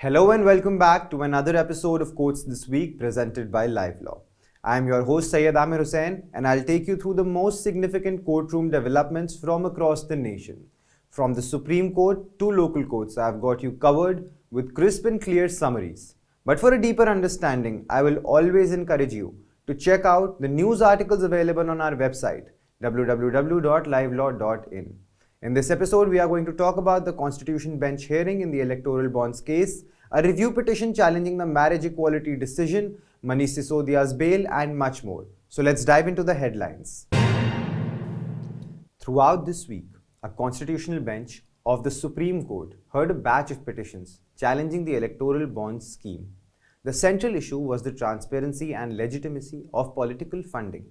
Hello and welcome back to another episode of Quotes This Week presented by LiveLaw. I am your host Syed Amir Hussain and I'll take you through the most significant courtroom developments from across the nation. From the Supreme Court to local courts, I've got you covered with crisp and clear summaries. But for a deeper understanding, I will always encourage you to check out the news articles available on our website www.livelaw.in. In this episode, we are going to talk about the Constitution Bench hearing in the electoral bonds case, a review petition challenging the marriage equality decision, Manish Sisodia's bail, and much more. So let's dive into the headlines. Throughout this week, a constitutional bench of the Supreme Court heard a batch of petitions challenging the electoral bonds scheme. The central issue was the transparency and legitimacy of political funding.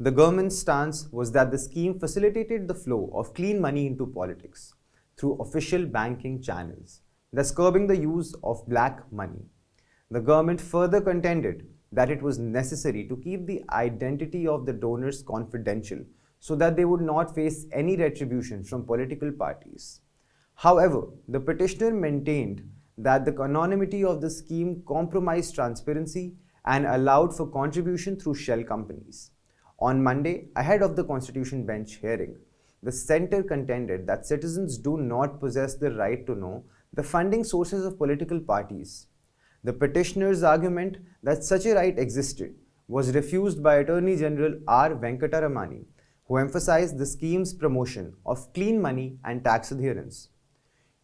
The government's stance was that the scheme facilitated the flow of clean money into politics through official banking channels, thus curbing the use of black money. The government further contended that it was necessary to keep the identity of the donors confidential so that they would not face any retribution from political parties. However, the petitioner maintained that the anonymity of the scheme compromised transparency and allowed for contribution through shell companies. On Monday, ahead of the Constitution Bench hearing, the centre contended that citizens do not possess the right to know the funding sources of political parties. The petitioner's argument that such a right existed was refused by Attorney General R. Venkataramani, who emphasized the scheme's promotion of clean money and tax adherence.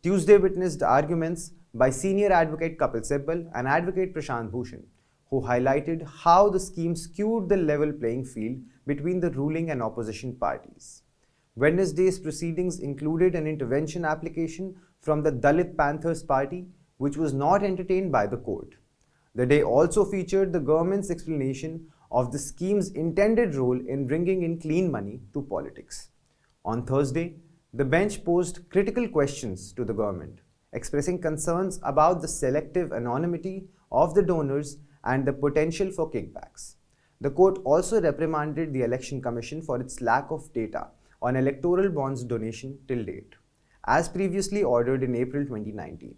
Tuesday witnessed arguments by senior advocate Kapil Sibal and advocate Prashant Bhushan, who highlighted how the scheme skewed the level playing field between the ruling and opposition parties. Wednesday's proceedings included an intervention application from the Dalit Panthers Party, which was not entertained by the court. The day also featured the government's explanation of the scheme's intended role in bringing in clean money to politics. On Thursday, the bench posed critical questions to the government, expressing concerns about the selective anonymity of the donors and the potential for kickbacks. The court also reprimanded the Election Commission for its lack of data on electoral bonds donation till date, as previously ordered in April 2019.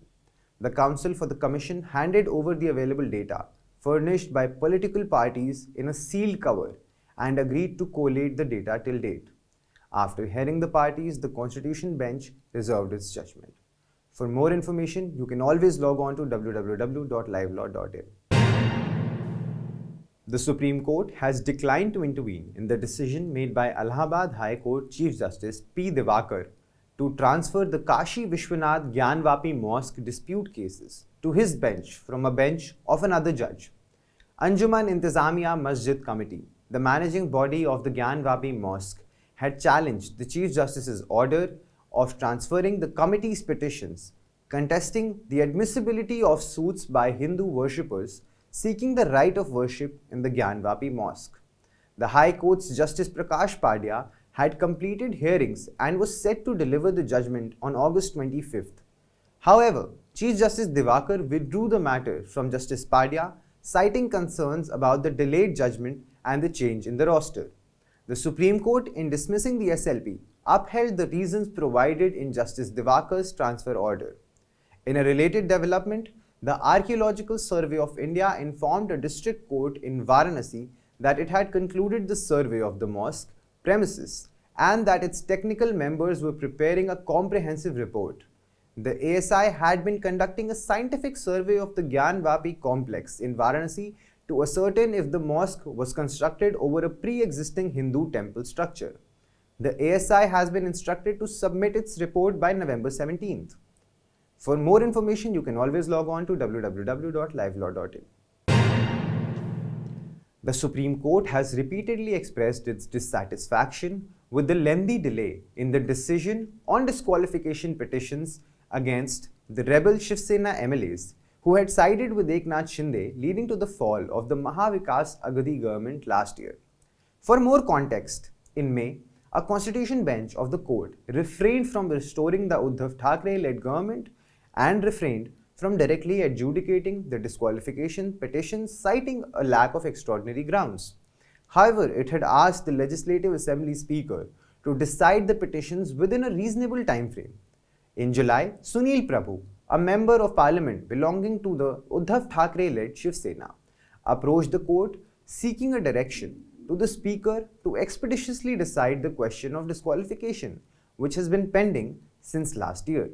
The counsel for the commission handed over the available data furnished by political parties in a sealed cover and agreed to collate the data till date. After hearing the parties, the Constitution Bench reserved its judgment. For more information, you can always log on to www.livelaw.in. The Supreme Court has declined to intervene in the decision made by Allahabad High Court Chief Justice P. Divakar to transfer the Kashi Vishwanath Gyanvapi Mosque dispute cases to his bench from a bench of another judge. Anjuman Intizamiya Masjid Committee, the managing body of the Gyanvapi Mosque, had challenged the Chief Justice's order of transferring the committee's petitions contesting the admissibility of suits by Hindu worshippers seeking the right of worship in the Gyanvapi Mosque. The High Court's Justice Prakash Padya had completed hearings and was set to deliver the judgment on August 25th. However, Chief Justice Divakar withdrew the matter from Justice Padya, citing concerns about the delayed judgment and the change in the roster. The Supreme Court, in dismissing the SLP, upheld the reasons provided in Justice Divakar's transfer order. In a related development, the Archaeological Survey of India informed a district court in Varanasi that it had concluded the survey of the mosque premises and that its technical members were preparing a comprehensive report. The ASI had been conducting a scientific survey of the Gyanvapi complex in Varanasi to ascertain if the mosque was constructed over a pre-existing Hindu temple structure. The ASI has been instructed to submit its report by November 17th. For more information, you can always log on to www.livelaw.in. The Supreme Court has repeatedly expressed its dissatisfaction with the lengthy delay in the decision on disqualification petitions against the rebel Shiv Sena MLAs who had sided with Eknath Shinde, leading to the fall of the Mahavikas Aghadi government last year. For more context, in May, a constitution bench of the court refrained from restoring the Uddhav Thackeray-led government and refrained from directly adjudicating the disqualification petitions, citing a lack of extraordinary grounds. However, it had asked the Legislative Assembly Speaker to decide the petitions within a reasonable time frame. In July, Sunil Prabhu, a member of parliament belonging to the Uddhav Thackeray-led Shiv Sena, approached the court seeking a direction to the speaker to expeditiously decide the question of disqualification, which has been pending since last year.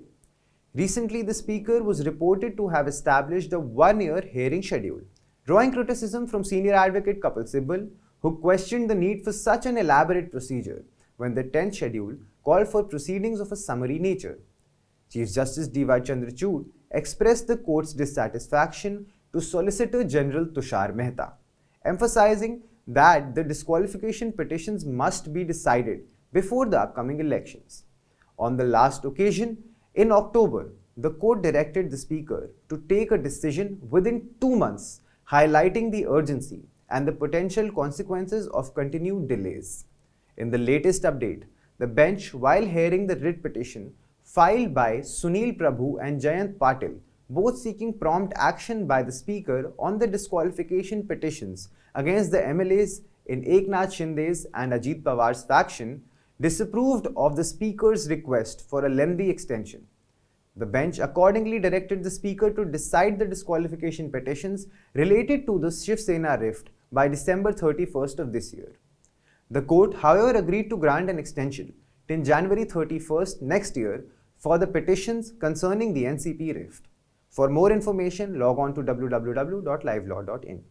Recently, the speaker was reported to have established a one-year hearing schedule, drawing criticism from senior advocate Kapil Sibal, who questioned the need for such an elaborate procedure when the 10th schedule called for proceedings of a summary nature. Chief Justice D.Y. Chandrachud expressed the court's dissatisfaction to Solicitor General Tushar Mehta, emphasizing that the disqualification petitions must be decided before the upcoming elections. On the last occasion, in October, the court directed the Speaker to take a decision within 2 months, highlighting the urgency and the potential consequences of continued delays. In the latest update, the bench, while hearing the writ petition filed by Sunil Prabhu and Jayant Patil, both seeking prompt action by the Speaker on the disqualification petitions against the MLAs in Eknath Shinde's and Ajit Pawar's faction, disapproved of the Speaker's request for a lengthy extension. The bench accordingly directed the Speaker to decide the disqualification petitions related to the Shiv Sena rift by December 31st of this year. The court, however, agreed to grant an extension till January 31st next year for the petitions concerning the NCP rift. For more information, log on to www.livelaw.in.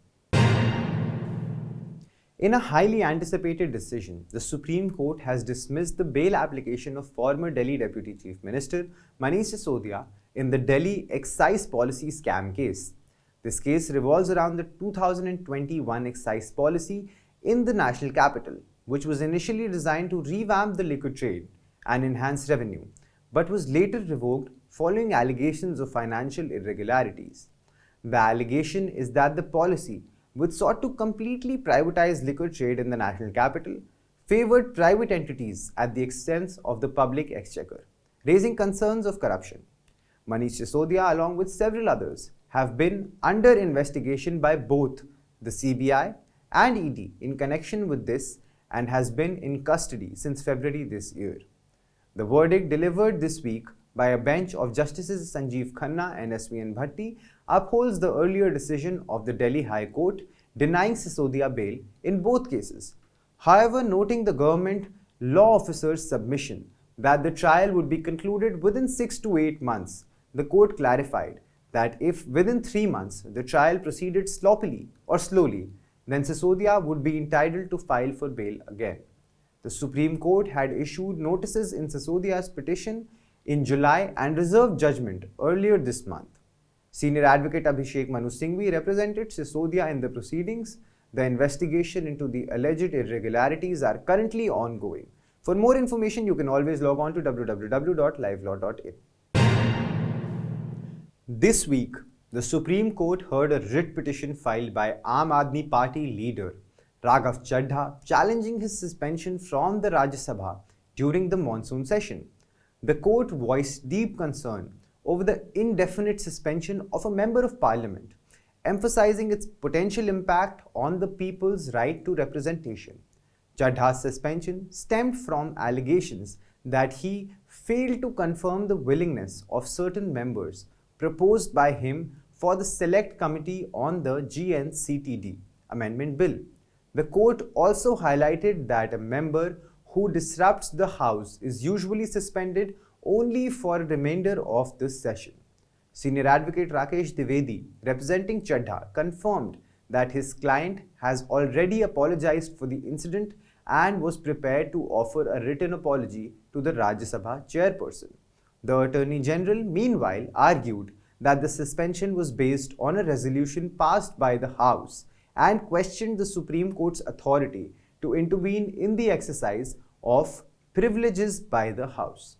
In a highly anticipated decision, the Supreme Court has dismissed the bail application of former Delhi Deputy Chief Minister Manish Sisodia in the Delhi excise policy scam case. This case revolves around the 2021 excise policy in the national capital, which was initially designed to revamp the liquor trade and enhance revenue, but was later revoked following allegations of financial irregularities. The allegation is that the policy, which sought to completely privatize liquor trade in the national capital, favored private entities at the expense of the public exchequer, raising concerns of corruption. Manish Sisodia, along with several others, have been under investigation by both the CBI and ED in connection with this and has been in custody since February this year. The verdict delivered this week by a bench of Justices Sanjeev Khanna and S.V.N. Bhatti upholds the earlier decision of the Delhi High Court denying Sisodia bail in both cases. However, noting the government law officer's submission that the trial would be concluded within 6 to 8 months, the court clarified that if within 3 months the trial proceeded sloppily or slowly, then Sisodia would be entitled to file for bail again. The Supreme Court had issued notices in Sisodia's petition in July and reserved judgment earlier this month. Senior advocate Abhishek Manu Singhvi represented Sisodia in the proceedings. The investigation into the alleged irregularities are currently ongoing. For more information, you can always log on to www.livelaw.in. This week, the Supreme Court heard a writ petition filed by Aam Aadmi Party leader Raghav Chaddha challenging his suspension from the Rajya Sabha during the monsoon session. The court voiced deep concern over the indefinite suspension of a member of parliament, emphasizing its potential impact on the people's right to representation. Chaddha's suspension stemmed from allegations that he failed to confirm the willingness of certain members proposed by him for the Select Committee on the GNCTD Amendment Bill. The court also highlighted that a member who disrupts the House is usually suspended only for a remainder of this session. Senior advocate Rakesh Dwivedi, representing Chaddha, confirmed that his client has already apologized for the incident and was prepared to offer a written apology to the Rajya Sabha chairperson. The Attorney General, meanwhile, argued that the suspension was based on a resolution passed by the House and questioned the Supreme Court's authority to intervene in the exercise of privileges by the House.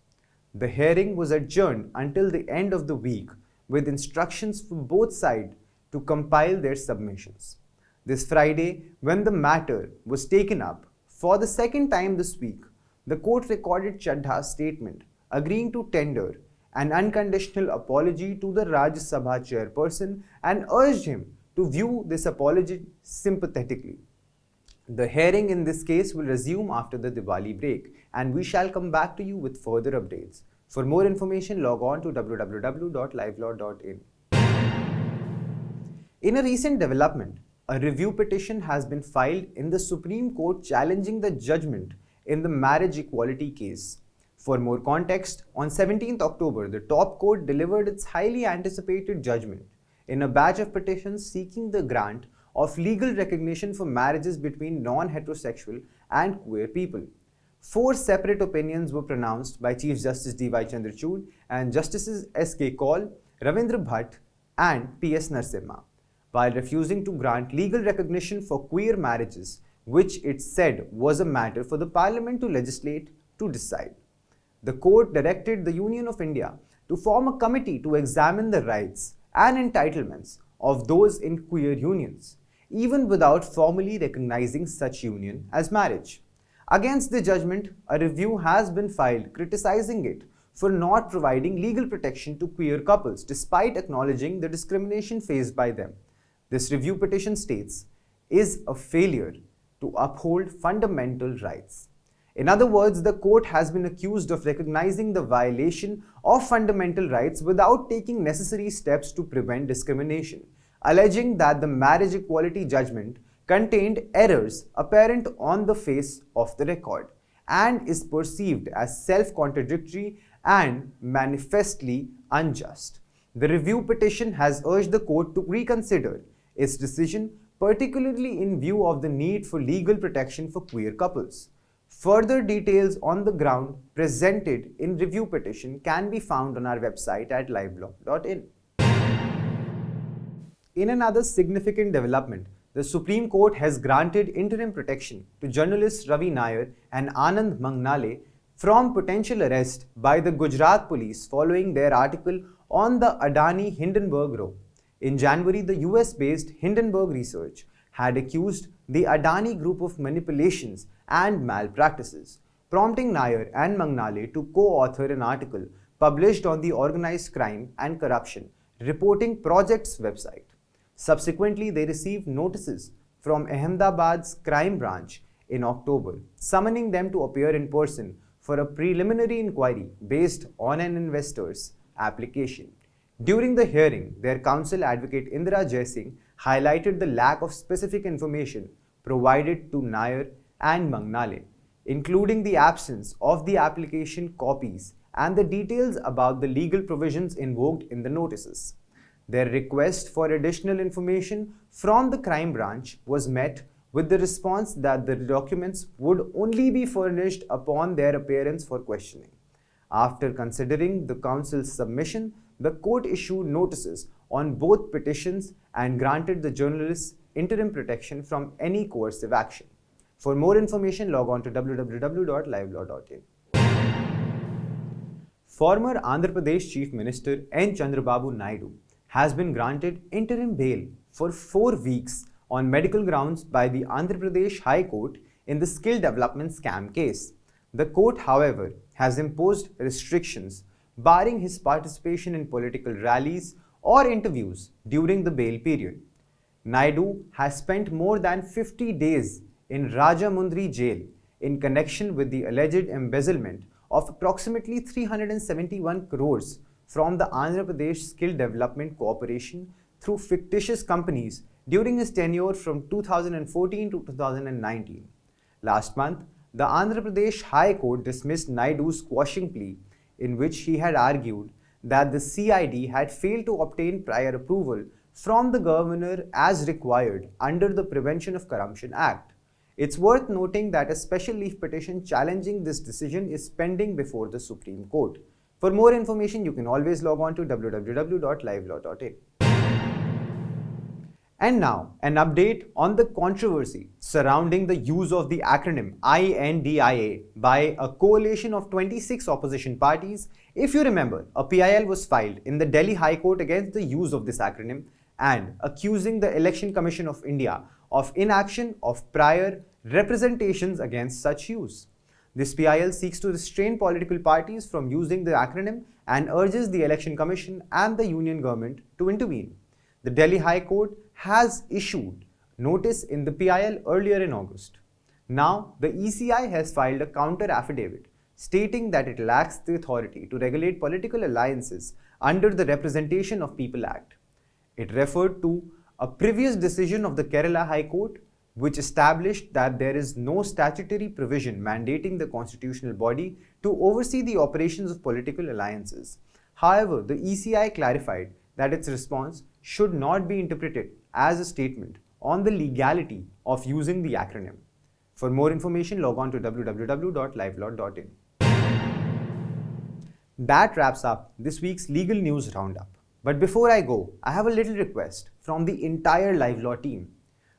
The hearing was adjourned until the end of the week, with instructions for both sides to compile their submissions. This Friday, when the matter was taken up for the second time this week, the court recorded Chaddha's statement agreeing to tender an unconditional apology to the Rajya Sabha chairperson and urged him to view this apology sympathetically. The hearing in this case will resume after the Diwali break, and we shall come back to you with further updates. For more information, log on to www.livelaw.in. In a recent development, a review petition has been filed in the Supreme Court challenging the judgment in the marriage equality case. For more context, on 17th October, the top court delivered its highly anticipated judgment in a batch of petitions seeking the grant of legal recognition for marriages between non-heterosexual and queer people. 4 separate opinions were pronounced by Chief Justice D.Y. Chandrachud and Justices S.K. Kaul, Ravindra Bhatt and P.S. Narasimha, while refusing to grant legal recognition for queer marriages, which it said was a matter for the Parliament to legislate to decide. The court directed the Union of India to form a committee to examine the rights and entitlements of those in queer unions, even without formally recognizing such union as marriage. Against the judgment, a review has been filed criticizing it for not providing legal protection to queer couples despite acknowledging the discrimination faced by them. This review petition states, is a failure to uphold fundamental rights. In other words, the court has been accused of recognizing the violation of fundamental rights without taking necessary steps to prevent discrimination, alleging that the marriage equality judgment contained errors apparent on the face of the record and is perceived as self-contradictory and manifestly unjust. The review petition has urged the court to reconsider its decision, particularly in view of the need for legal protection for queer couples. Further details on the ground presented in review petition can be found on our website at livelaw.in. In another significant development, the Supreme Court has granted interim protection to journalists Ravi Nair and Anand Mangnale from potential arrest by the Gujarat police following their article on the Adani Hindenburg row. In January, the US-based Hindenburg Research had accused the Adani group of manipulations and malpractices, prompting Nair and Mangnale to co-author an article published on the Organized Crime and Corruption Reporting Project's website. Subsequently, they received notices from Ahmedabad's crime branch in October, summoning them to appear in person for a preliminary inquiry based on an investor's application. During the hearing, their counsel advocate Indira Jaisingh highlighted the lack of specific information provided to Nair and Mangnale, including the absence of the application copies and the details about the legal provisions invoked in the notices. Their request for additional information from the crime branch was met with the response that the documents would only be furnished upon their appearance for questioning. After considering the counsel's submission, the court issued notices on both petitions and granted the journalists interim protection from any coercive action. For more information, log on to www.livelaw.in. Former Andhra Pradesh Chief Minister N. Chandrababu Naidu has been granted interim bail for 4 weeks on medical grounds by the Andhra Pradesh High Court in the skill development scam case. The court, however, has imposed restrictions barring his participation in political rallies or interviews during the bail period. Naidu has spent more than 50 days in Rajamundry jail in connection with the alleged embezzlement of approximately 371 crores from the Andhra Pradesh Skill Development Corporation through fictitious companies during his tenure from 2014 to 2019. Last month, the Andhra Pradesh High Court dismissed Naidu's quashing plea, in which he had argued that the CID had failed to obtain prior approval from the governor as required under the Prevention of Corruption Act. It's worth noting that a special leave petition challenging this decision is pending before the Supreme Court. For more information, you can always log on to www.livelaw.in. And now, an update on the controversy surrounding the use of the acronym INDIA by a coalition of 26 opposition parties. If you remember, a PIL was filed in the Delhi High Court against the use of this acronym and accusing the Election Commission of India of inaction of prior representations against such use. This PIL seeks to restrain political parties from using the acronym and urges the Election Commission and the Union Government to intervene. The Delhi High Court has issued notice in the PIL earlier in August. Now, the ECI has filed a counter affidavit stating that it lacks the authority to regulate political alliances under the Representation of People Act. It referred to a previous decision of the Kerala High Court, which established that there is no statutory provision mandating the constitutional body to oversee the operations of political alliances. However, the ECI clarified that its response should not be interpreted as a statement on the legality of using the acronym. For more information, log on to www.livelaw.in. That wraps up this week's legal news roundup. But before I go, I have a little request from the entire LiveLaw team.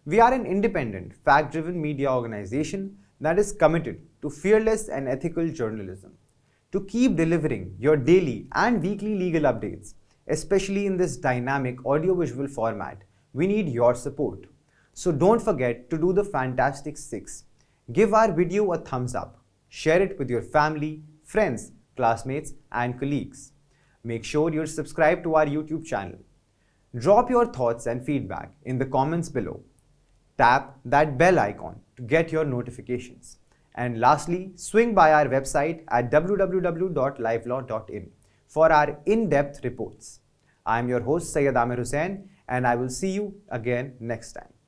We are an independent, fact-driven media organization that is committed to fearless and ethical journalism. To keep delivering your daily and weekly legal updates, especially in this dynamic audiovisual format, we need your support. So don't forget to do the fantastic 6. Give our video a thumbs up. Share it with your family, friends, classmates, and colleagues. Make sure you're subscribed to our YouTube channel. Drop your thoughts and feedback in the comments below. Tap that bell icon to get your notifications. And lastly, swing by our website at www.livelaw.in for our in-depth reports. I am your host Syed Amir Hussain, and I will see you again next time.